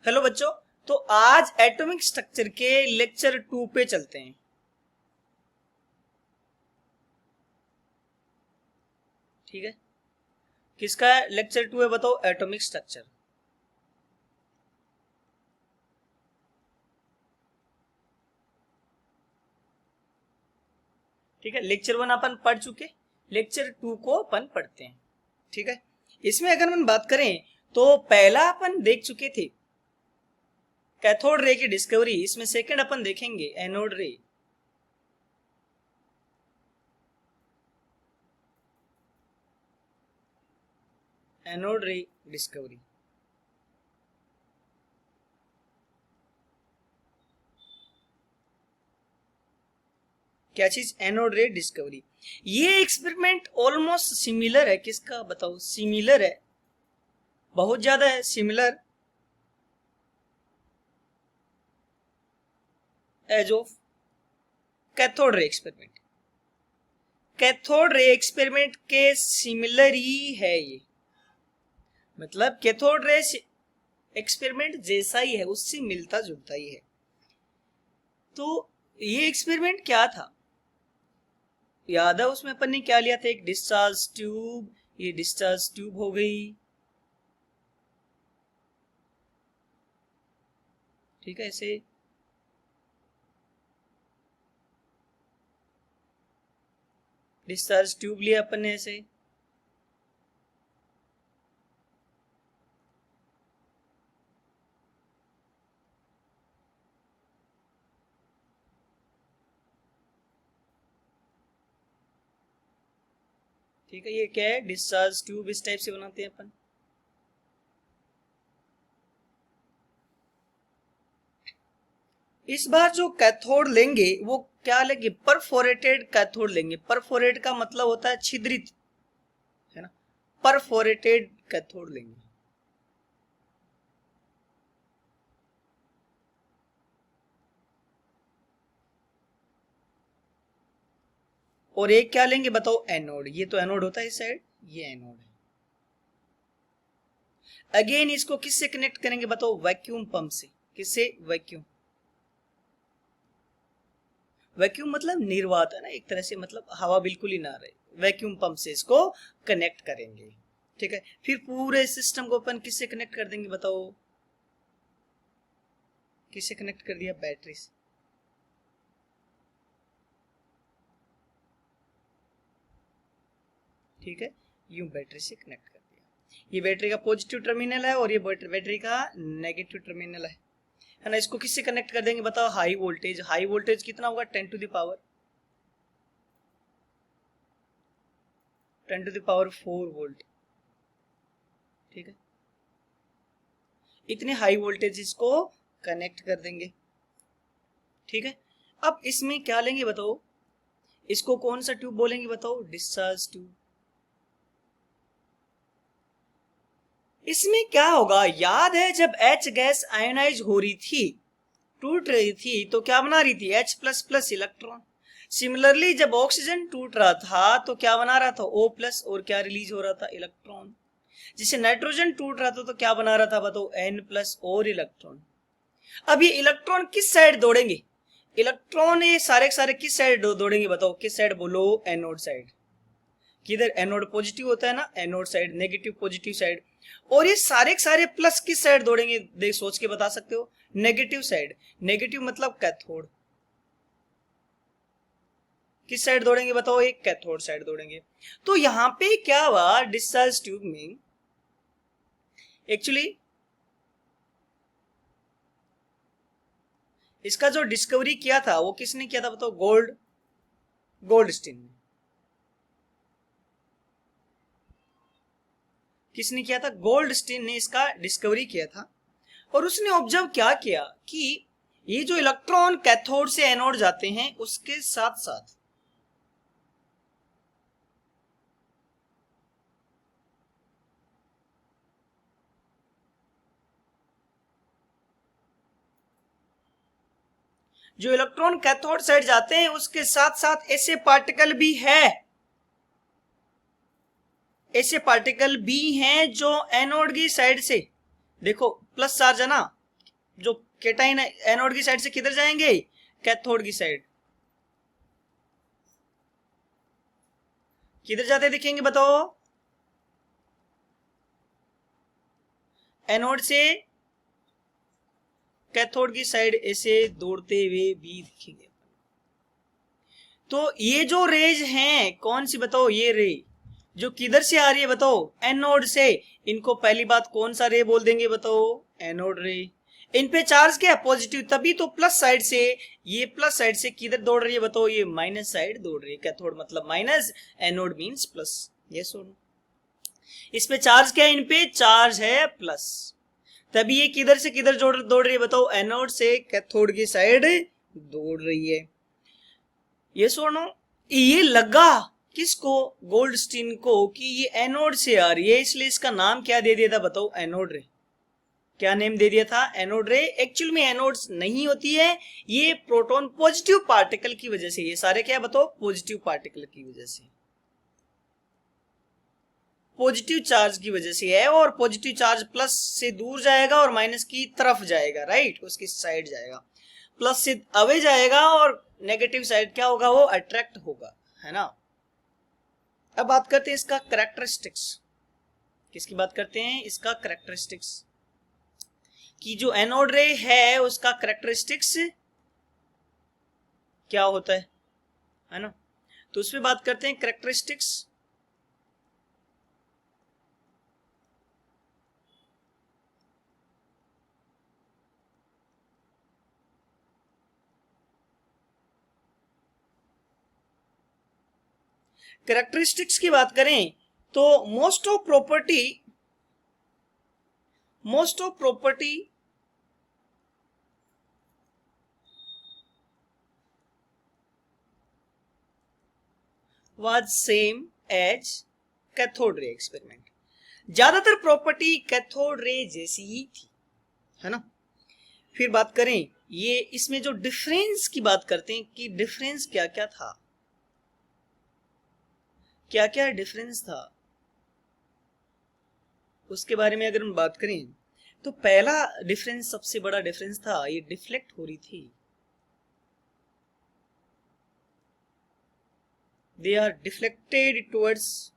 Hello बच्चों। तो आज एटॉमिक स्ट्रक्चर के लेक्चर 2 पे चलते हैं। ठीक है, किसका लेक्चर 2 है बताओ? Atomic structure. ठीक है, लेक्चर 1 अपन पढ़ चुके, लेक्चर 2 को अपन पढ़ते हैं। ठीक है, इसमें अगर हम बात करें तो पहला अपन देख चुके थे कैथोड रे की डिस्कवरी। इसमें सेकंड अपन देखेंगे एनोड रे। एनोड रे डिस्कवरी। क्या चीज? एनोड रे डिस्कवरी। ये एक्सपेरिमेंट ऑलमोस्ट सिमिलर है, किसका बताओ? सिमिलर है, बहुत ज्यादा है similar as of cathode ray experiment. Cathode ray experiment के सिमिलर ही है ये, मतलब कैथोड रे एक्सपेरिमेंट जैसा ही है, उससे मिलता जुलता ही है। तो ये एक्सपेरिमेंट क्या था याद है? उसमें अपन ने क्या लिया था? एक डिस्चार्ज ट्यूब। ये डिस्चार्ज ट्यूब हो गई। ठीक है, ऐसे डिस्चार्ज ट्यूब लिया अपन ने ऐसे। ठीक है, ये क्या है? डिस्चार्ज ट्यूब इस टाइप से बनाते हैं अपन। इस बार जो कैथोड लेंगे वो क्या लेंगे? परफोरेटेड कैथोड लेंगे। परफोरेट का मतलब होता है छिद्रित, है ना? परफोरेटेड कैथोड लेंगे। और एक क्या लेंगे बताओ? एनोड। ये तो एनोड होता है इस साइड, ये एनोड है। अगेन इसको किससे कनेक्ट करेंगे बताओ? वैक्यूम पंप से। किससे? वैक्यूम। वैक्यूम मतलब निर्वात है ना, एक तरह से, मतलब हवा बिल्कुल ही ना रहे। वैक्यूम पंप से इसको कनेक्ट करेंगे। ठीक है, फिर पूरे सिस्टम को अपन किससे कनेक्ट कर देंगे बताओ? किससे कनेक्ट कर दिया? बैटरी से। ठीक है, यूं बैटरी से कनेक्ट कर दिया। ये बैटरी का पॉजिटिव टर्मिनल है और ये बैटरी का नेगेटिव टर्मिनल है ना? इसको किससे कनेक्ट कर देंगे बताओ? High voltage. हाई वोल्टेज कितना होगा? 10 to the power 4 वोल्ट। ठीक है, इतने हाई वोल्टेज इसको कनेक्ट कर देंगे। ठीक है, अब इसमें क्या लेंगे बताओ? इसको कौन सा ट्यूब बोलेंगे बताओ? Discharge tube. इसमें क्या होगा? याद है जब H गैस आयोनाइज हो रही थी, टूट रही थी, तो क्या बना रही थी? H plus plus electron. Similarly जब ऑक्सीजन टूट रहा था तो क्या बना रहा था? O प्लस, और क्या रिलीज हो रहा था? इलेक्ट्रॉन। जिसे नाइट्रोजन टूट रहा था तो क्या बना रहा था बताओ? N प्लस और इलेक्ट्रॉन। अब ये इलेक्ट्रॉन किस साइड दौड़ेंगे? इलेक्ट्रॉन ये सारे के सारे किस साइड दौड़ेंगे बताओ? किस साइड बोलो? Anode side. किधर? एनोड पॉजिटिव होता है ना, anode side, negative positive side. और ये सारे के सारे प्लस किस साइड दौड़ेंगे? देख सोच के बता सकते हो? Negative side. नेगेटिव मतलब कैथोड। किस साइड दौड़ेंगे बताओ? एक कैथोड साइड दौड़ेंगे। तो यहां पे क्या हुआ डिस्चार्ज ट्यूब में? एक्चुअली इसका जो डिस्कवरी किया था वो किसने किया था बताओ? गोल्डस्टीन ने। किसने किया था? गोल्डस्टीन ने इसका डिस्कवरी किया था। और उसने ऑब्जर्व क्या किया कि ये जो इलेक्ट्रॉन कैथोड से एनोड जाते हैं उसके साथ साथ जो इलेक्ट्रॉन कैथोड साइड जाते हैं उसके साथ साथ ऐसे पार्टिकल भी है, ऐसे पार्टिकल भी हैं जो एनोड की साइड से, देखो प्लस चार्ज है ना, जो केटाइन एनोड की साइड से किधर जाएंगे, कैथोड की साइड। किधर जाते दिखेंगे बताओ, एनोड से कैथोड की साइड ऐसे दौड़ते हुए भी दिखेंगे। तो ये जो रेज हैं कौन सी बताओ, ये रे जो किधर से आ रही है बताओ, एनोड से। इनको पहली बात कौन सा रे बोल देंगे बताओ, एनोड रे। इन पे चार्ज क्या है, पॉजिटिव, तभी तो प्लस साइड से, ये प्लस साइड से किधर दौड़ रही है बताओ, ये माइनस साइड दौड़ रही है। कैथोड मतलब minus, anode means plus. Yes और नो। इस पे चार्ज क्या है, इन पे चार्ज है प्लस, तभी ये किधर से किधर दौड़ रही है बताओ, एनोड से कैथोड की साइड दौड़ रही है। ये सुनो, ये लगा किसको, गोल्डस्टीन को, कि ये एनोड से आ रही है, इसलिए इसका नाम क्या दे दिया था बताओ, एनोड रे। क्या नेम दे दिया था, एनोड रे। एक्चुअल में एनोड्स नहीं होती है, ये प्रोटॉन पॉजिटिव पार्टिकल की वजह से, ये सारे क्या बताओ, पॉजिटिव पार्टिकल की वजह से, पॉजिटिव चार्ज की वजह से है। और पॉजिटिव चार्ज प्लस से दूर जाएगा और माइनस की तरफ जाएगा, राइट, उसकी साइड जाएगा, प्लस से अवे जाएगा और नेगेटिव साइड क्या होगा, वो अट्रैक्ट होगा, है ना। अब बात करते हैं इसका करेक्टरिस्टिक्स। किसकी बात करते हैं, इसका करेक्टरिस्टिक्स, कि जो एनोड रे है उसका करेक्टरिस्टिक्स क्या होता है ना। तो उसमें बात करते हैं करेक्टरिस्टिक्स। करेक्टरिस्टिक्स की बात करें तो most of property was same as cathode ray experiment. ज्यादातर प्रॉपर्टी कैथोड रे जैसी ही थी, है ना। फिर बात करें ये इसमें जो डिफरेंस की बात करते हैं कि डिफरेंस क्या क्या था, क्या क्या डिफरेंस था, उसके बारे में अगर हम बात करें तो पहला डिफरेंस, सबसे बड़ा डिफरेंस था, ये डिफ्लेक्ट हो रही थी, they are deflected towards,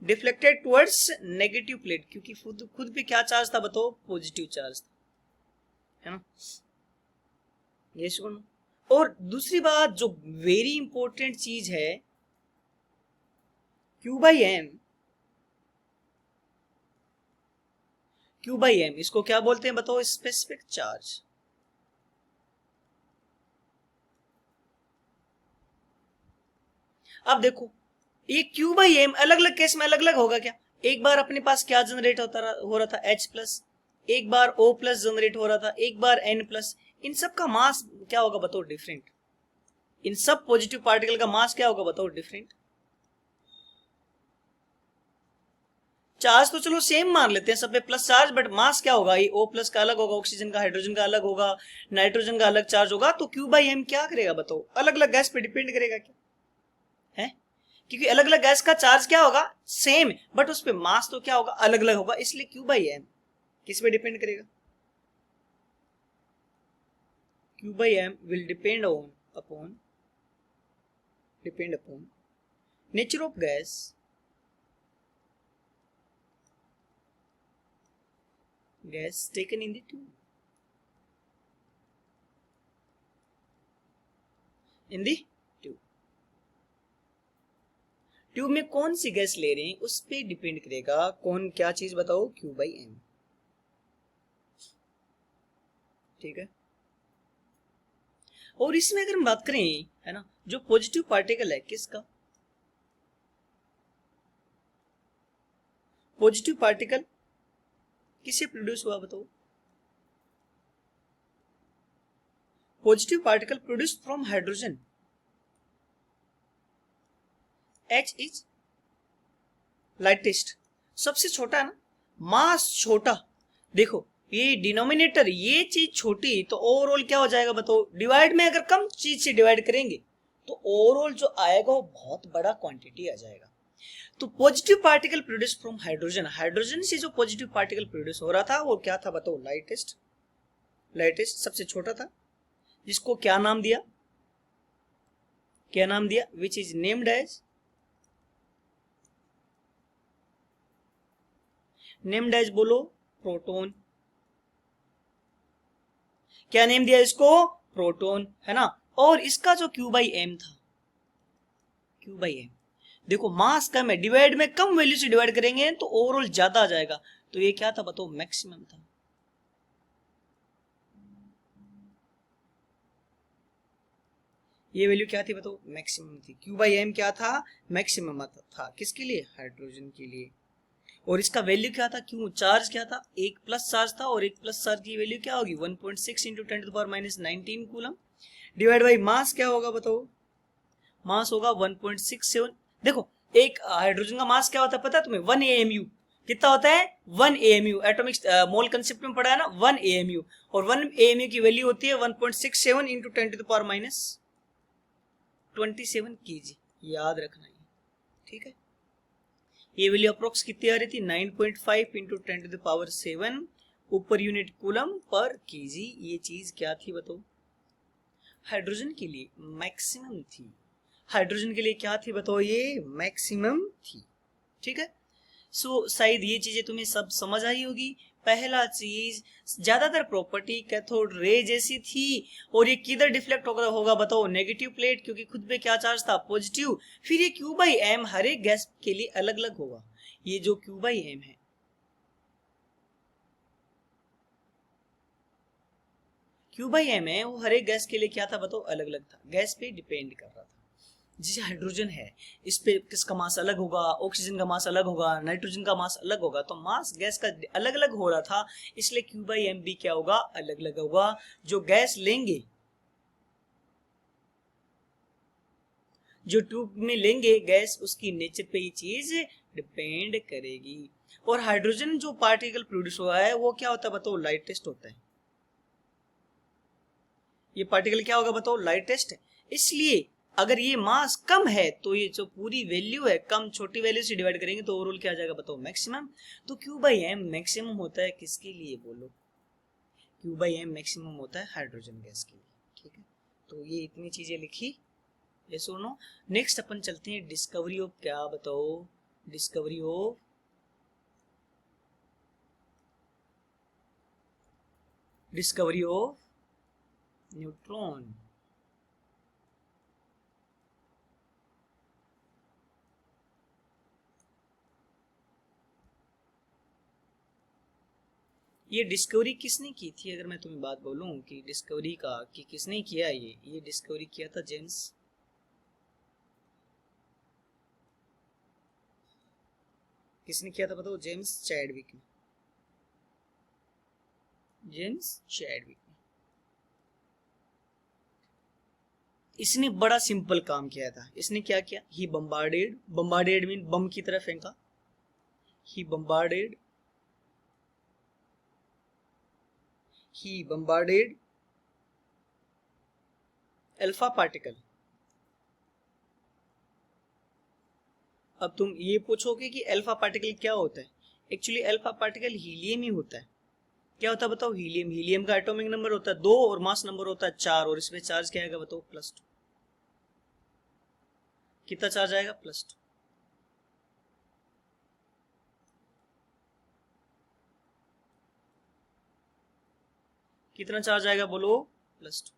deflected towards negative plate, क्योंकि खुद पे क्या चार्ज था बताओ, पॉजिटिव चार्ज था, है ना। ये सुनो, और दूसरी बात जो वेरी इंपॉर्टेंट चीज है, Q/M, Q/M इसको क्या बोलते हैं बताओ, स्पेसिफिक चार्ज। अब देखो ये Q/M अलग अलग केस में अलग अलग होगा क्या, एक बार अपने पास क्या जनरेट हो रहा था H+, एक बार O+ जनरेट हो रहा था, एक बार N+, इन सब का मास क्या होगा बताओ, डिफरेंट। इन सब पॉजिटिव पार्टिकल का मास क्या होगा बताओ, डिफरेंट। चार्ज तो चलो सेम मान लेते हैं, सब पे प्लस चार्ज, बट मास क्या होगा, ये O+ का अलग होगा, ऑक्सीजन का, हाइड्रोजन का अलग होगा, नाइट्रोजन का अलग चार्ज होगा। तो Q/M क्या करेगा बताओ, अलग अलग गैस पे डिपेंड करेगा क्या है, क्योंकि अलग अलग गैस का चार्ज क्या होगा, सेम, बट उस पे मास तो क्या होगा, अलग अलग होगा, इसलिए Q/M किस पे डिपेंड करेगा, Q/M will depend upon nature of gas taken in the tube, tube में कौन सी गैस ले रहे हैं उस पे डिपेंड करेगा, कौन क्या चीज बताओ, Q/M, ठीक है। और इसमें अगर हम बात करें, है ना, जो पॉजिटिव पार्टिकल है किसका, पॉजिटिव पार्टिकल किससे प्रोड्यूस हुआ बताओ, positive particle produce from hydrogen, H is lightest, सबसे छोटा है ना, मास छोटा। देखो ये डिनोमिनेटर, ये चीज छोटी, तो ओवरऑल क्या हो जाएगा बताओ, डिवाइड में अगर कम चीज से डिवाइड करेंगे तो ओवरऑल जो आएगा वो बहुत बड़ा क्वांटिटी आ जाएगा। तो positive particle produce from hydrogen, hydrogen से जो पॉजिटिव पार्टिकल प्रोड्यूस हो रहा था वो क्या था बताओ, लाइटेस्ट, लाइटेस्ट सबसे छोटा था, जिसको क्या नाम दिया, क्या नाम दिया, which is named as, named as बोलो प्रोटॉन, क्या नेम दिया इसको, प्रोटॉन, है ना। और इसका जो Q बाई एम था, Q बाई एम, देखो मास कम है, डिवाइड में कम वैल्यू से डिवाइड करेंगे तो ओवरऑल ज्यादा आ जाएगा, तो ये क्या था बताओ, मैक्सिमम था। ये वैल्यू क्या थी बताओ, मैक्सिमम थी। Q बाई एम क्या था, मैक्सिमम था, किसके लिए, हाइड्रोजन के लिए। और इसका वैल्यू क्या था, क्यों, चार्ज क्या था, एक प्लस चार्ज था, और एक प्लस चार्ज की वैल्यू क्या होगी 1.6 into 10⁻⁻19 coulomb, divide by mass क्या होगा बताओ, मास होगा 1.67। देखो एक हाइड्रोजन का मास क्या होता है पता है तुम्हें, 1 AMU, कितना होता है 1 AMU, एटॉमिक मोल कंसेप्ट में पढ़ा है ना 1 AMU, और 1 AMU की वैल्यू होती है 1.67 इंटू 10⁻27 kg, याद रखना है, ठीक है। ये वैल्यू अप्रोक्स कितनी आ रही थी 9.5 इंटू 10⁻7 ऊपर यूनिट कूलम पर केजी, ये चीज क्या थी बताओ, हाइड्रोजन के लिए मैक्सिमम थी, हाइड्रोजन के लिए क्या थी बताओ, ये मैक्सिमम थी, ठीक है। सो शायद ये चीजें तुम्हें सब समझ आई होगी। पहला चीज, ज्यादातर प्रॉपर्टी कैथोड रे जैसी थी, और ये किधर डिफ्लेक्ट होगा बताओ, नेगेटिव प्लेट, क्योंकि खुद पे क्या चार्ज था, पॉजिटिव। फिर ये Q बाई एम हर एक गैस के लिए अलग अलग होगा, ये जो Q बाई एम है, Q बाई एम है, वो हर एक गैस के लिए क्या था बताओ, अलग अलग था, गैस पे डिपेंड कर रहा था। जैसे हाइड्रोजन है, इस पे किसका मास अलग होगा, ऑक्सीजन का मास अलग होगा, नाइट्रोजन का मास अलग होगा, तो मास गैस का अलग अलग हो रहा था, इसलिए Q बाई एम भी क्या होगा, अलग अलग होगा। जो गैस लेंगे, जो ट्यूब में लेंगे गैस, उसकी नेचर पे ये चीज डिपेंड करेगी। और हाइड्रोजन जो पार्टिकल प्रोड्यूस हुआ है वो क्या होता है बताओ, लाइटेस्ट होता है, ये पार्टिकल क्या होगा बताओ, लाइटेस्ट है। इसलिए अगर ये मास कम है तो ये जो पूरी वैल्यू है कम, छोटी वैल्यू से डिवाइड करेंगे तो ओवरऑल क्या आ जाएगा बताओ, मैक्सिमम। तो Q बाई एम मैक्सिमम होता है किसके लिए बोलो, Q बाई एम मैक्सिमम होता है हाइड्रोजन गैस के लिए, ठीक है। तो ये इतनी चीजें लिखी, ये सुनो। नेक्स्ट अपन चलते हैं डिस्कवरी ऑफ, क्या बताओ, डिस्कवरी ऑफ न्यूट्रॉन। ये डिस्कवरी किसने की थी, अगर मैं तुम्हें बात बोलूं कि डिस्कवरी का कि किसने किया, ये डिस्कवरी किया था जेम्स, किसने किया था बताओ, जेम्स चैडविक ने, जेम्स चैडविक ने। इसने बड़ा सिंपल काम किया था, इसने क्या किया, ही बम्बार्डेड, बम्बार्डेड मीन बम की तरह फेंका, ही बम्बार्डेड अल्फा पार्टिकल। अब तुम ये पूछोगे कि अल्फा पार्टिकल क्या होता है, एक्चुअली अल्फा पार्टिकल हीलियम ही होता है। क्या होता है बताओ, हीलियम, हीलियम का एटॉमिक नंबर होता है 2 और मास नंबर होता है 4, और इसमें चार्ज क्या आएगा बताओ, +2। कितना चार्ज आएगा, +2। कितना चार्ज आएगा बोलो, +2।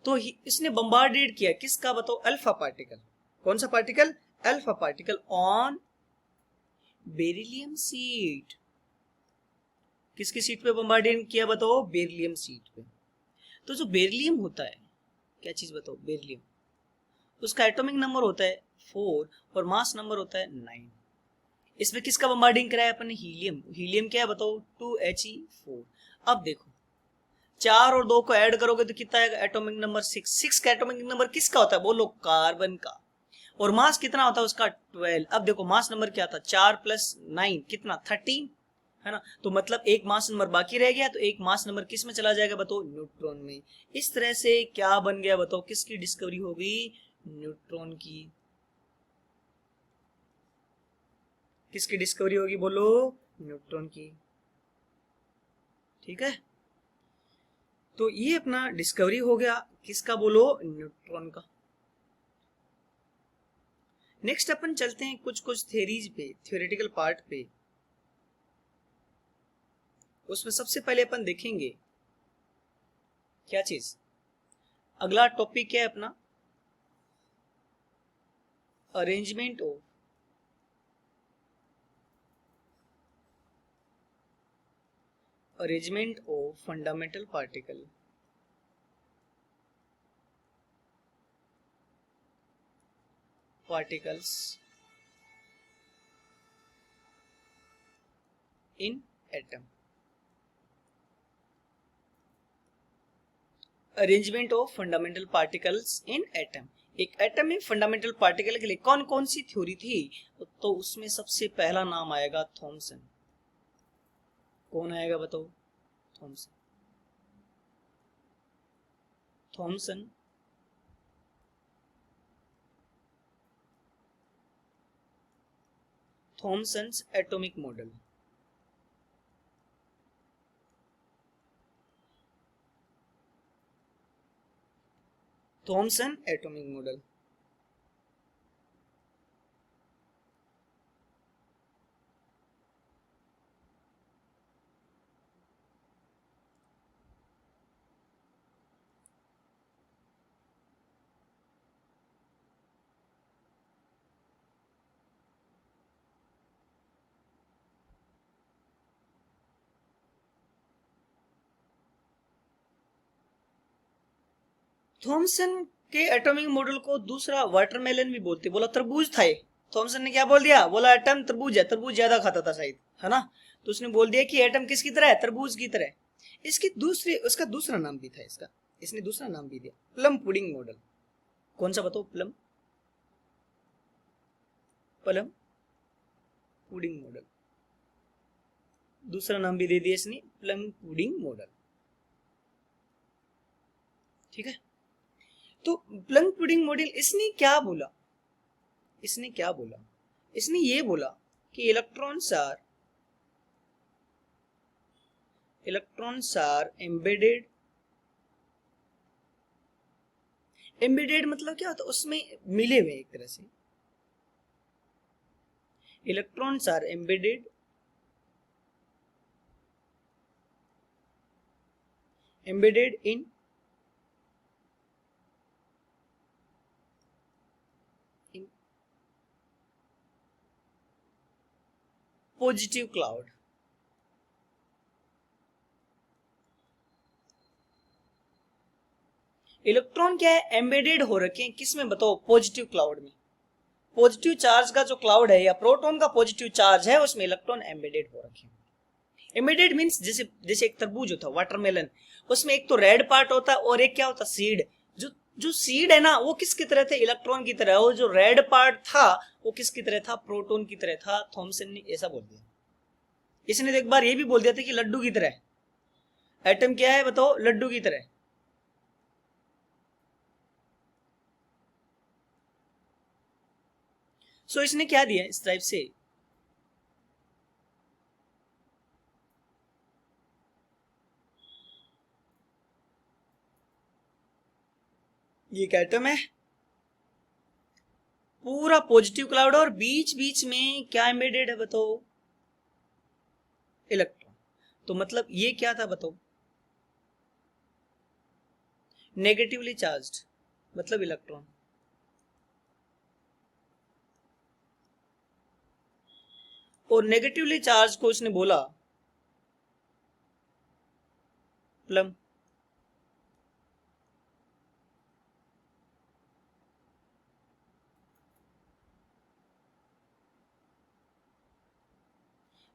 तो इसने बम्बार्डेड किया किसका बताओ, अल्फा पार्टिकल। कौन सा particle, alpha particle on beryllium seat. किसकी सीट पे बम्बार्डेड किया बताओ, बेरिलियम सीट पे। तो जो बेरिलियम होता है, क्या चीज बताओ, बेरिलियम, उसका एटॉमिक नंबर होता है 4 और मास नंबर होता है 9। इसमें किसका बम्बार्डिंग कराया अपन ने, हीलियम। हीलियम क्या है बताओ, 2He4। अब देखो 4 और 2 को ऐड करोगे तो कितना आएगा, एटॉमिक नंबर 6। 6 का एटॉमिक नंबर किसका होता है बोलो, कार्बन का। और मास कितना होता है उसका, 12। अब देखो मास नंबर क्या था, 4 + 9 कितना, 13, है ना। तो मतलब एक मास नंबर बाकी रह गया, तो एक मास नंबर किस में चला जाएगा बताओ, न्यूट्रॉन में। इस तरह से क्या बन गया बताओ, किसकी डिस्कवरी हो गई, न्यूट्रॉन की। किसकी डिस्कवरी होगी बोलो? न्यूट्रॉन की। ठीक है, तो ये अपना डिस्कवरी हो गया किसका बोलो? न्यूट्रॉन का। नेक्स्ट अपन चलते हैं कुछ कुछ थ्योरीज पे, थ्योरेटिकल पार्ट पे। उसमें सबसे पहले अपन देखेंगे क्या चीज, अगला टॉपिक क्या है अपना? Arrangement of fundamental particle. Particles in atom. Arrangement of fundamental particles in atom. एक एटम में फंडामेंटल पार्टिकल के लिए कौन कौन सी थ्योरी थी? तो उसमें सबसे पहला नाम आएगा थॉमसन। कौन आएगा बताओ? Thomson. Thomson Thomson's atomic model. Thomson atomic model. Thomson के एटॉमिक मॉडल को दूसरा वाटरमेलन भी बोलते, बोला तरबूज था ये। थॉमसन ने क्या बोल दिया? बोला एटम तरबूज है, तरबूज ज्यादा खाता था शायद, है ना? तो उसने बोल दिया कि एटम किसकी तरह है? तरबूज की तरह। इसकी दूसरी, उसका दूसरा नाम भी था इसका, इसने दूसरा नाम भी दिया, प्लम पुडिंग मॉडल। कौन सा बताओ? Plum plum pudding model. दूसरा नाम भी दे दिया इसने, प्लम पुडिंग मॉडल। ठीक है, तो प्लम पुडिंग मॉडल इसने क्या बोला? इसने क्या बोला? इसने ये बोला कि इलेक्ट्रॉन्स आर एम्बेडेड। एम्बेडेड मतलब क्या होता है? उसमें मिले हुए एक तरह से। Electrons are embedded in positive cloud. Electron क्या है? एम्बेडेड हो रखे हैं किस में बताओ? पॉजिटिव क्लाउड में। पॉजिटिव चार्ज का जो क्लाउड है या प्रोटॉन का पॉजिटिव चार्ज है, उसमें इलेक्ट्रॉन एम्बेडेड हो रखे हैं। एम्बेडेड मींस जैसे जैसे एक तरबूज होता है, वाटरमेलन, उसमें एक तो रेड पार्ट होता है और एक क्या होता है? सीड। जो जो सीड है ना, वो किसकी तरह थे? इलेक्ट्रॉन की तरह। और जो रेड पार्ट था वो किसकी तरह था? प्रोटॉन की तरह था। थॉमसन ने ऐसा बोल दिया। इसने तो एक बार ये भी बोल दिया था कि लड्डू की तरह। एटम क्या है बताओ? लड्डू की तरह। सो इसने क्या दिया इस टाइप से? ये एक एटम है, पूरा पॉजिटिव क्लाउड, और बीच बीच में क्या एम्बेडेड है बताओ? इलेक्ट्रॉन। तो मतलब ये क्या था बताओ? नेगेटिवली चार्ज्ड, मतलब इलेक्ट्रॉन। और नेगेटिवली चार्ज को उसने बोला प्लम।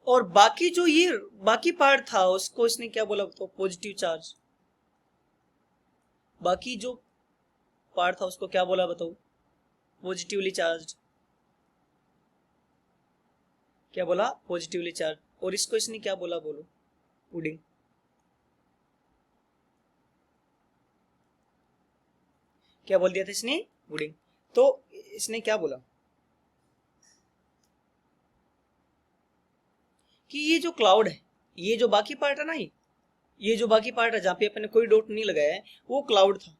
और बाकी जो ये बाकी पार्ट था उसको इसने क्या बोला बताओ? Positive charge. बाकी जो पार्ट था उसको क्या बोला बताओ? Positively charge. क्या बोला? Positively charge. और इसको इसने क्या बोला बोलो? पुडिंग। क्या बोल दिया था इसने? पुडिंग। तो इसने क्या बोला? कि ये जो क्लाउड है, ये जो बाकी पार्ट है ना, ये जो बाकी पार्ट है जहां पे अपने कोई डॉट नहीं लगाया है, वो क्लाउड था।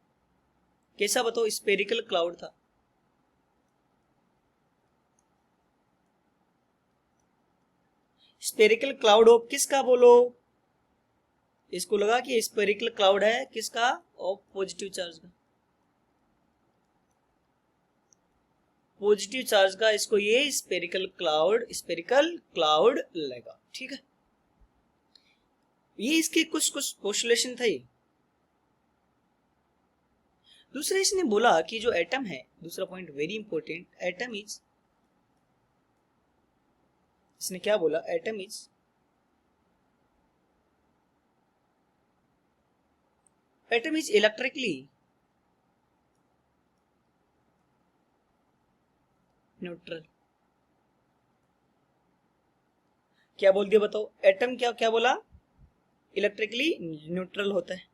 कैसा बताओ? स्पेरिकल क्लाउड था। स्पेरिकल क्लाउड ऑफ किसका बोलो? इसको लगा कि स्पेरिकल क्लाउड है किसका? ऑफ पॉजिटिव चार्ज का। पॉजिटिव चार्ज का इसको ये स्पेरिकल क्लाउड लगा। ठीक है, ये इसके कुछ कुछ पोस्टुलेशन थे। दूसरा इसने बोला कि जो एटम है, दूसरा point very important, atom is, इसने क्या बोला? Atom is electrically neutral. क्या बोल दिया बताओ? एटम क्या क्या बोला? इलेक्ट्रिकली न्यूट्रल होता है।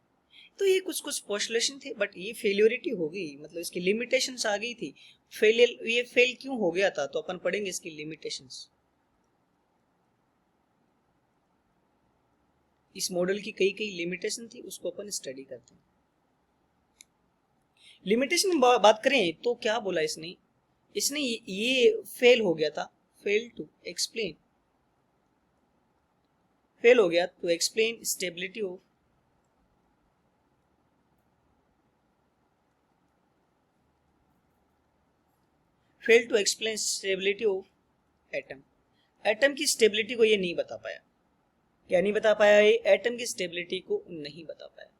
तो ये कुछ कुछ पोस्टुलेशन थे, बट ये फेल्योरिटी हो गई, मतलब इसकी लिमिटेशंस आ गई थी। फेलियर, ये फेल क्यों हो गया था, तो अपन पढ़ेंगे इसकी लिमिटेशंस। इस मॉडल की कई कई लिमिटेशन थी, उसको अपन स्टडी करते हैं। लिमिटेशन में बात करें तो क्या बोला इसने? इसने ये फेल हो गया था, फेल टू एक्सप्लेन, फेल हो गया to explain stability of, fail to explain stability of atom. Atom की स्टेबिलिटी को ये नहीं बता पाया। क्या नहीं बता पाया? ये एटम की स्टेबिलिटी को नहीं बता पाया।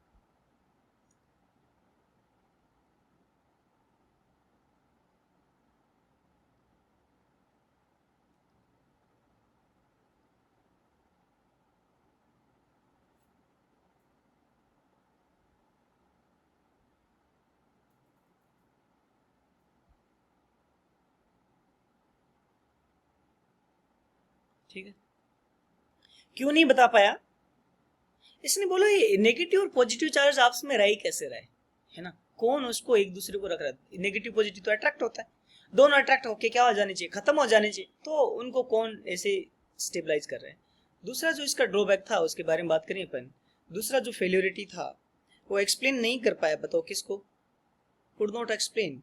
ठीक है, क्यों नहीं बता पाया? इसने बोला ये नेगेटिव और पॉजिटिव चार्ज आपस में रह कैसे रहे, है ना? कौन उसको एक दूसरे को रख रहा है? नेगेटिव पॉजिटिव तो अट्रैक्ट होता है, दोनों अट्रैक्ट होके क्या हो जाने चाहिए? खत्म हो जाने चाहिए। तो उनको कौन ऐसे स्टेबलाइज कर रहे हैं? दूसरा जो इसका ड्रॉबैक था उसके बारे में बात करें अपन। दूसरा जो फेल्योरिटी था, वो एक्सप्लेन नहीं कर पाया। बताओ किसको? Could not explain,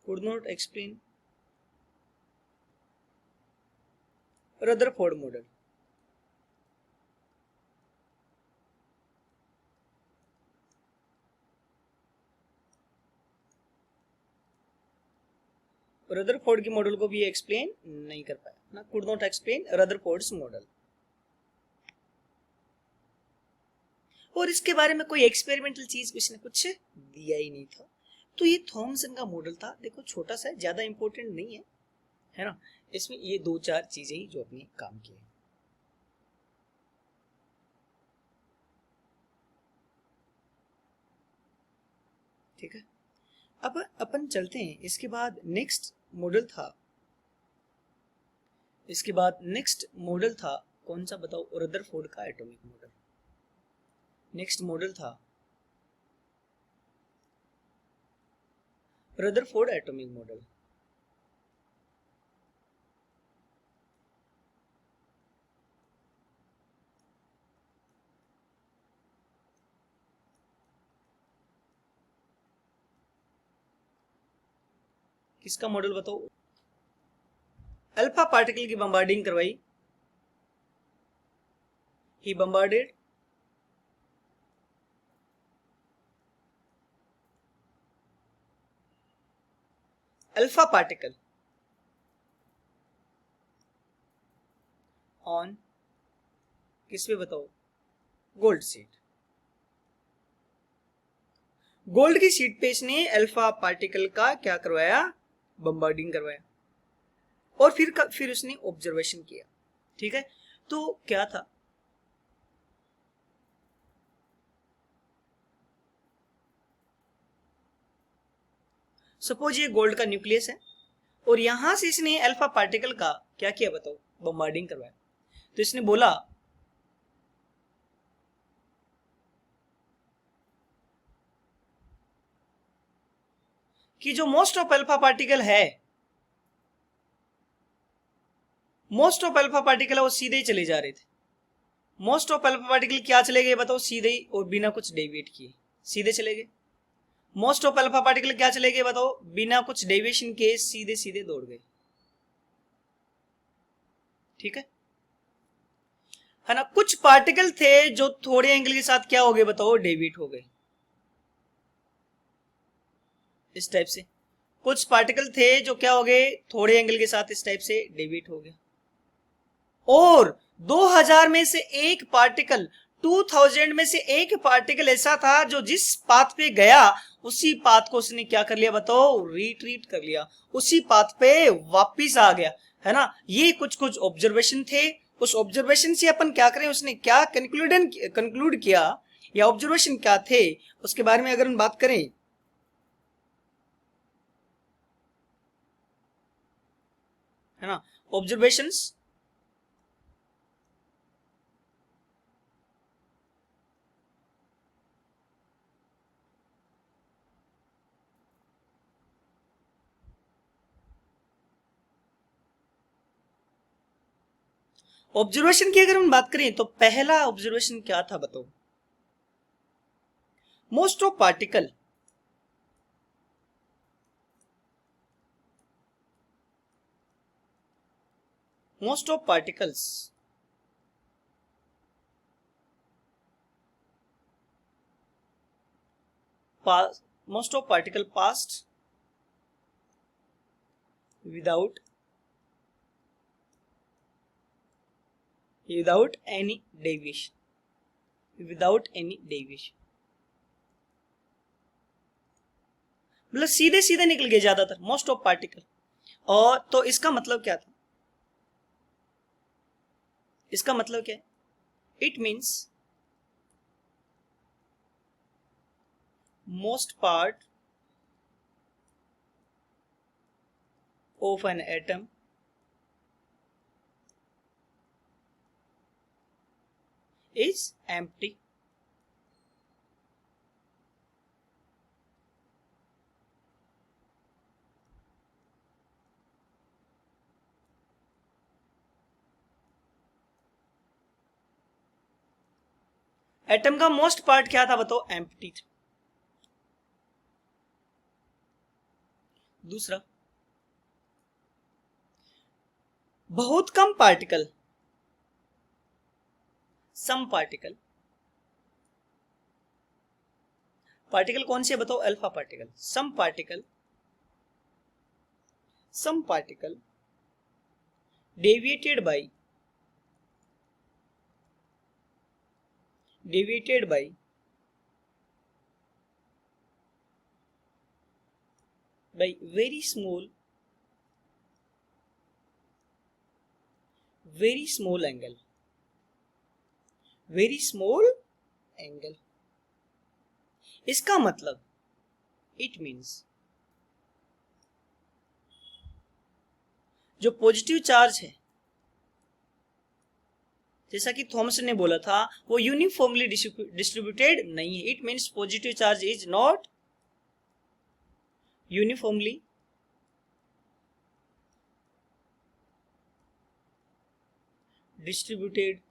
could not explain Rutherford model. Rutherford की मॉडल को भी एक्सप्लेन नहीं कर पाया ना, could not explain Rutherford's model. और इसके बारे में कोई एक्सपेरिमेंटल चीज इसने कुछ दिया ही नहीं था। तो ये थॉमसन का मॉडल था। देखो छोटा सा है, ज्यादा इंपॉर्टेंट नहीं है, है ना? इसमें ये दो चार चीजें ही जो अपने काम की है। ठीक है, अब अपन चलते हैं। इसके बाद नेक्स्ट मॉडल था, इसके बाद नेक्स्ट मॉडल था कौन सा बताओ? रदरफोर्ड का एटॉमिक मॉडल। नेक्स्ट मॉडल था रदरफोर्ड एटॉमिक मॉडल। किसका मॉडल बताओ? अल्फा पार्टिकल की बम्बार्डिंग करवाई, ही बम्बार्डेड अल्फा पार्टिकल ऑन, किस पे बताओ? Gold sheet. गोल्ड की शीट पे इसने अल्फा पार्टिकल का क्या करवाया? बम्बार्डिंग करवाया। और फिर उसने ऑब्जर्वेशन किया। ठीक है, तो क्या था? सपोज ये गोल्ड का न्यूक्लियस है और यहां से इसने अल्फा पार्टिकल का क्या किया बताओ? बम्बार्डिंग करवाया। तो इसने बोला कि जो मोस्ट ऑफ अल्फा पार्टिकल है मोस्ट ऑफ अल्फा पार्टिकल है वो सीधे ही चले जा रहे थे। मोस्ट ऑफ अल्फा पार्टिकल क्या चले गए बताओ, सीधे ही और बिना कुछ डेविएट किए सीधे चले गए। मोस्ट ऑफ अल्फा पार्टिकल क्या चले गए बताओ, बिना कुछ डेविएशन के सीधे सीधे दौड़ गए। ठीक है ना। कुछ पार्टिकल थे जो थोड़े एंगल के साथ क्या हो गए बताओ, डेविएट हो गए। इस टाइप से कुछ पार्टिकल थे जो क्या हो गए, थोड़े एंगल के साथ इस टाइप से डेविएट हो गए। और 2000 में से एक पार्टिकल, 2000 में से एक पार्टिकल ऐसा था जो जिस पाथ पे गया उसी पाथ को उसने क्या कर लिया बताओ, रिट्रीट कर लिया, उसी पाथ पे वापिस आ गया, है ना। ये कुछ कुछ ऑब्जर्वेशन थे। उस ऑब्जर्वेशन से अपन क्या करें, उसने क्या कंक्लूड किया या ऑब्जर्वेशन क्या थे उसके बारे में अगर हम बात करें, है ना। ऑब्जर्वेशंस ऑब्जर्वेशन की अगर हम बात करें तो पहला ऑब्जर्वेशन क्या था बताओ, most of particle most of particles most of particle passed without any deviation, without any deviation, मतलब सीधे सीधे निकल गए ज्यादातर मोस्ट ऑफ पार्टिकल। और तो इसका मतलब क्या था, इसका मतलब क्या है, it means most part of an atom is empty। Atom का मोस्ट पार्ट क्या था बताओ, एम्प्टी था। दूसरा, बहुत कम पार्टिकल, सम पार्टिकल, पार्टिकल कौन से बताओ, alpha particle. Some particle deviated by very small angle, very small angle। इसका मतलब इट मीन्स जो पॉजिटिव चार्ज है, जैसा कि थॉमसन ने बोला था, वो यूनिफॉर्मली डिस्ट्रीब्यूटेड नहीं है। It means positive charge is not uniformly distributed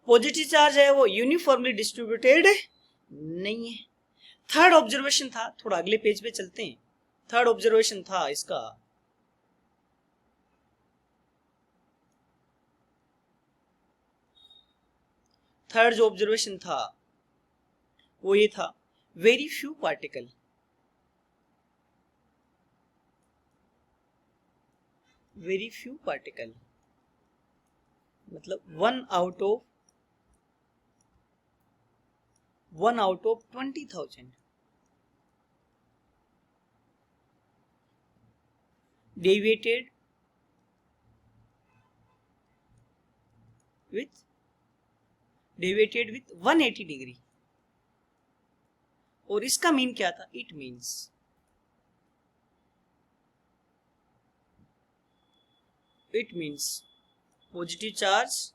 positive charge है वो यूनिफॉर्मली डिस्ट्रीब्यूटेड नहीं है। थर्ड ऑब्जर्वेशन था, थोड़ा अगले पेज पे चलते हैं। थर्ड ऑब्जर्वेशन था इसका, थर्ड जो ऑब्जर्वेशन था वो ये था, very few particle, very few particle मतलब 1 out of 20,000 deviated with 180 degree. और इसका मीन क्या था, इट मीन्स पॉजिटिव चार्ज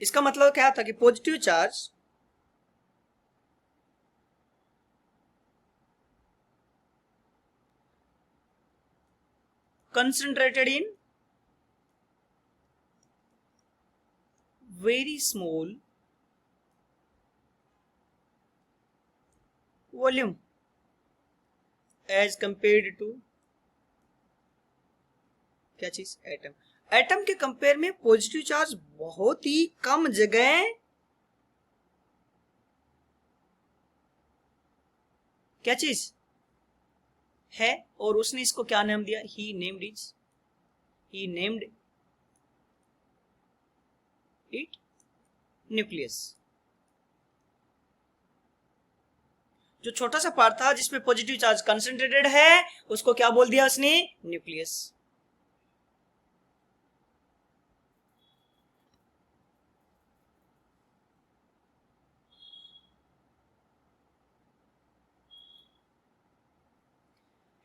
इसका मतलब क्या था कि positive charge concentrated in very small volume as compared to क्या चीज, एटम। एटम के कंपेयर में पॉजिटिव चार्ज बहुत ही कम जगह क्या चीज है, और उसने इसको क्या नाम दिया, ही नेम्ड इट न्यूक्लियस। जो छोटा सा पार्ट था जिसमें पॉजिटिव चार्ज कंसंट्रेटेड है उसको क्या बोल दिया उसने, न्यूक्लियस।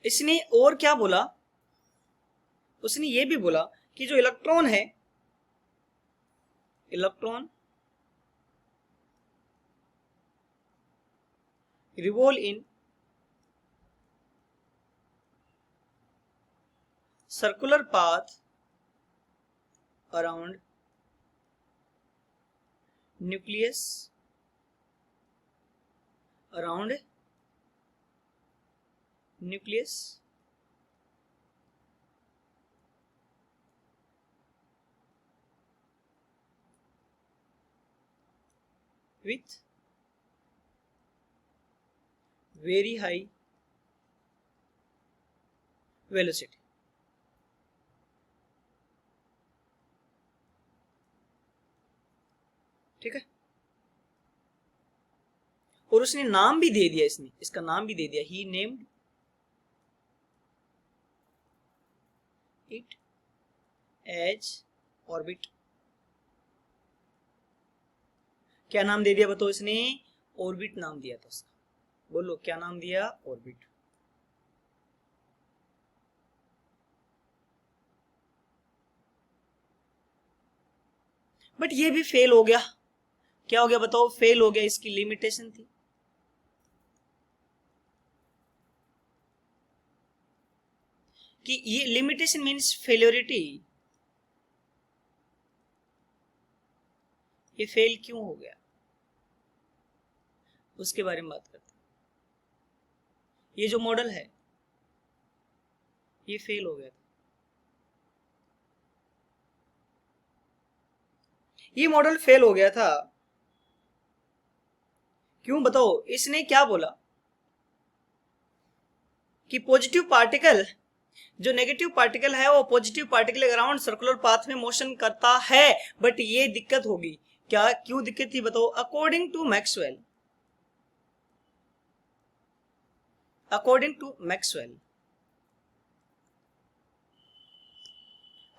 इसने और क्या बोला, उसने ये भी बोला कि जो इलेक्ट्रॉन है, electron revolve in circular path around nucleus with very high velocity। ठीक है, और उसने नाम भी दे दिया, इसने इसका नाम भी दे दिया, ही नेम्ड इट एज ऑर्बिट। क्या नाम दे दिया बताओ इसने, ऑर्बिट नाम दिया था उसका। बोलो क्या नाम दिया, ऑर्बिट। बट ये भी फेल हो गया। क्या हो गया बताओ, फेल हो गया, इसकी लिमिटेशन थी। कि ये लिमिटेशन मीन्स फेलियोरिटी, ये फेल क्यों हो गया उसके बारे में बात करते हैं। ये जो मॉडल है ये फेल हो गया था। ये मॉडल फेल हो गया था क्यों बताओ, इसने क्या बोला कि पॉजिटिव पार्टिकल, जो नेगेटिव पार्टिकल है वो पॉजिटिव पार्टिकल के अराउंड सर्कुलर पाथ में मोशन करता है, बट ये दिक्कत होगी। क्या, क्यों दिक्कत थी बताओ, according to Maxwell,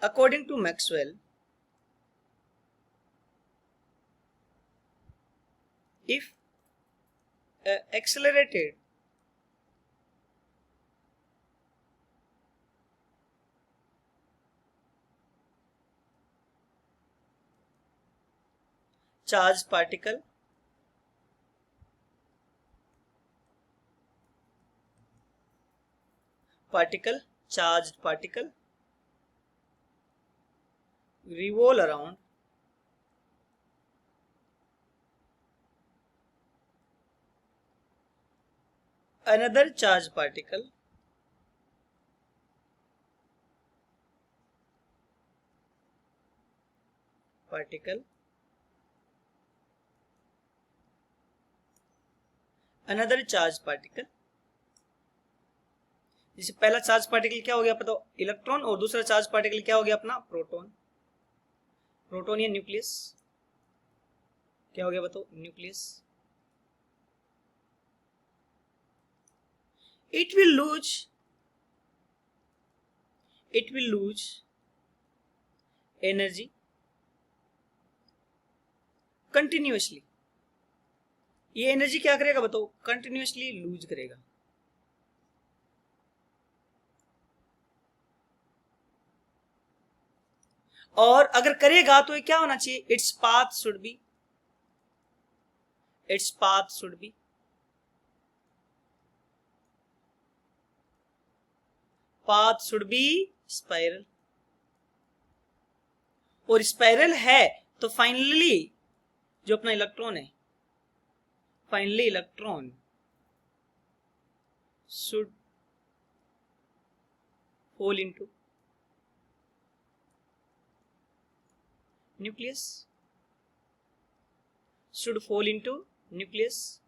according to Maxwell, if accelerated charged particle revolve around another charged particle another charged particle। जैसे पहला चार्ज पार्टिकल क्या हो गया पता, इलेक्ट्रॉन, और दूसरा चार्ज पार्टिकल क्या हो गया अपना, प्रोटॉन। प्रोटॉन या न्यूक्लियस, क्या हो गया बताओ, nucleus. it will lose energy continuously. ये एनर्जी क्या करेगा बताओ, कंटिन्यूअसली लूज करेगा। और अगर करेगा तो ये क्या होना चाहिए, its path should be, its path should be, path should be spiral. और स्पाइरल है तो फाइनली जो अपना इलेक्ट्रॉन है, finally electron should fall into nucleus, should fall into nucleus,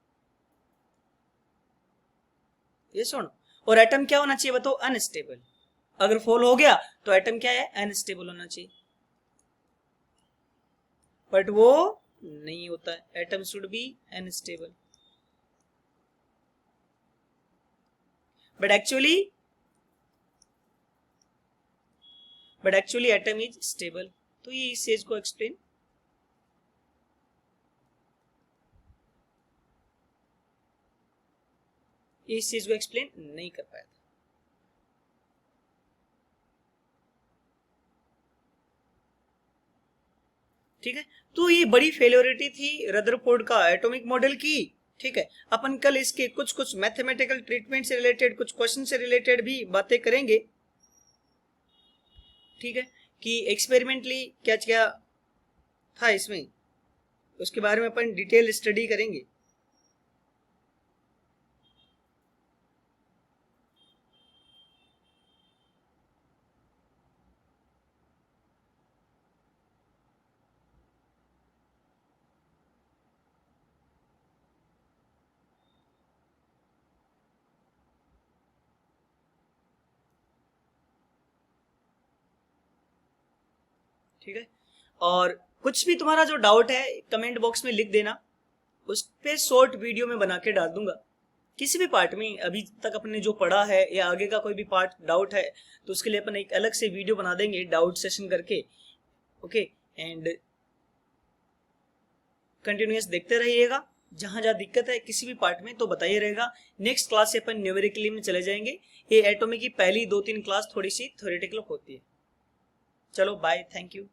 yes or no? और एटम क्या होना चाहिए बताओ, अनस्टेबल। अगर फॉल हो गया तो एटम क्या है, अनस्टेबल होना चाहिए, बट वो नहीं होता है, atom should be unstable, but actually atom is stable. तो ये इस चीज को एक्सप्लेन, इस चीज को एक्सप्लेन नहीं कर पाया था। ठीक है, तो ये बड़ी फेलियोरिटी थी रदरफोर्ड का एटॉमिक मॉडल की। ठीक है, अपन कल इसके कुछ मैथमेटिकल ट्रीटमेंट से रिलेटेड, कुछ क्वेश्चन से रिलेटेड भी बातें करेंगे। ठीक है, कि एक्सपेरिमेंटली क्या क्या था इसमें, उसके बारे में अपन डिटेल स्टडी करेंगे। ठीक है, और कुछ भी तुम्हारा जो डाउट है कमेंट बॉक्स में लिख देना, उस पे शॉर्ट वीडियो में बना के डाल दूंगा। किसी भी पार्ट में अभी तक अपने जो पढ़ा है या आगे का कोई भी पार्ट डाउट है तो उसके लिए अपन एक अलग से वीडियो बना देंगे डाउट सेशन करके। ओके, एंड कंटिन्यूअस देखते रहिएगा, जहां जहां दिक्कत है किसी भी पार्ट में तो बताइए रहेगा। नेक्स्ट क्लास से अपन न्यूमेरिकली में चले जाएंगे। ये एटॉमिक की पहली 2-3 क्लास थोड़ी सी थ्योरेटिकल होती है। चलो बाय, थैंक यू।